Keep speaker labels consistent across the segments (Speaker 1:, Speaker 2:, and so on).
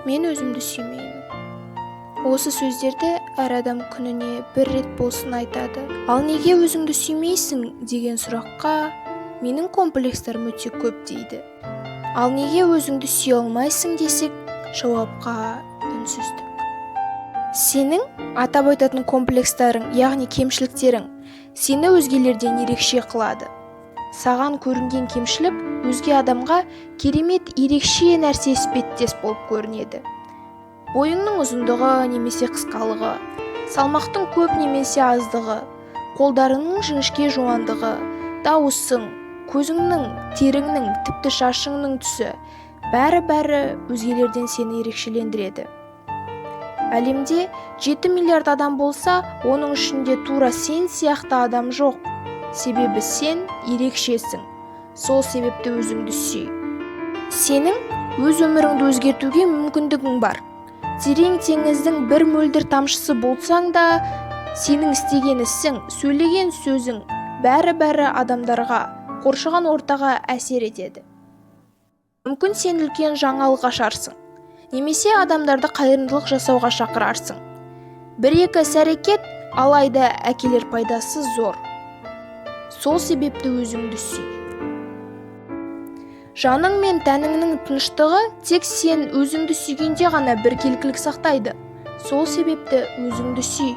Speaker 1: Мен өзімді сүймеймін. Осы сөздерді әр адам күніне бір рет болсын айтады. Ал неге өзіңді сүймейсің деген сұраққа менің комплекстарым өте көп дейді. Ал неге өзіңді сүйе алмайсың десек, жауапқа үнсіздік. Сенің атап айтатын комплекстарың, яғни кемшіліктерің, сені өзгелерден ерекше қылады. Саған көрінген кемшілік өзге адамға керемет ерекше нәрсе іспеттес болып көрінеді. Бойыңның ұзындығы немесе қысқалығы, салмақтың көп немесе аздығы, қолдарыңның жіңішке жуандығы, дауысың, көзіңнің, теріңнің, тіпті шашыңның түсі, бәрі өзгелерден сені ерекшелендіреді. Әлемде 7 миллиард адам болса, оның ішінде тура сен сияқты адам жоқ. Себебі сен ерекшесің. Сол себепті өзіңді сүй. Сенің өз өміріңді өзгертуге мүмкіндігің бар. Терең теңіздің бір мөлдір тамшысы болсаң да, сенің істеген ісің, сөйлеген сөзің бәрі адамдарға, қоршаған ортаға әсер етеді. Мүмкін сен үлкен жаңалық ашарсың, немесе адамдарды қайырымдылық жасауға шақырарсың. Бір-екі іс-әрекет, алайда әкелер пайдасы зор. Сол себепті өзіңді сүй. Жаның мен тәніңнің тыныштығы тек сен өзіңді сүйгенде ғана біркелкілік сақтайды. Сол себепті өзіңді сүй.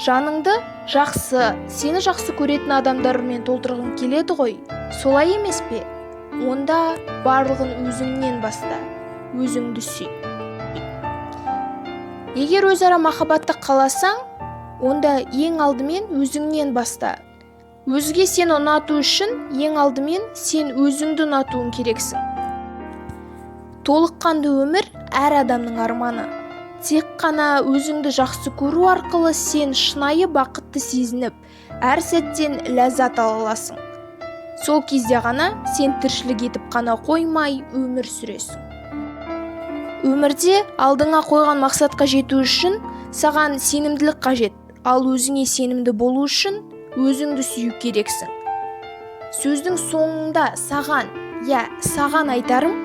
Speaker 1: Жаныңды жақсы, сені жақсы көретін адамдармен толтырғың келеді ғой. Солай емес пе? Онда барлығын өзіңнен баста. Өзіңді сүй. Егер өзара махаббатты қаласаң, онда ең алдымен өзіңнен баста. Өзге сені ұнату үшін ең алдымен сен өзіңді ұнатуың керексің. Толыққанды өмір әр адамның арманы. Тек қана өзіңді жақсы көру арқылы сен шынайы бақытты сезініп, әр сәттен ләззат ала аласың. Сол кезде ғана сен тіршілік етіп қана қоймай өмір сүресің. Өмірде алдыңа қойған мақсатқа жету үшін саған сенімділік қажет, ал өзіңе сенімді болу үшін өзіңді сүю керексің. Сөздің соңында саған айтарым,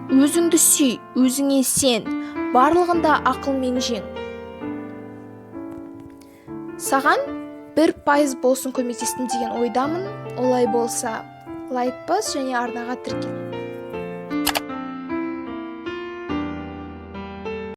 Speaker 1: өзіңді сүй, өзіңе сен, барлығында ақылмен жең. Саған 1% болсын көмектестім деген ойдамын. Олай болса, лайк бас және арнаға тіркел.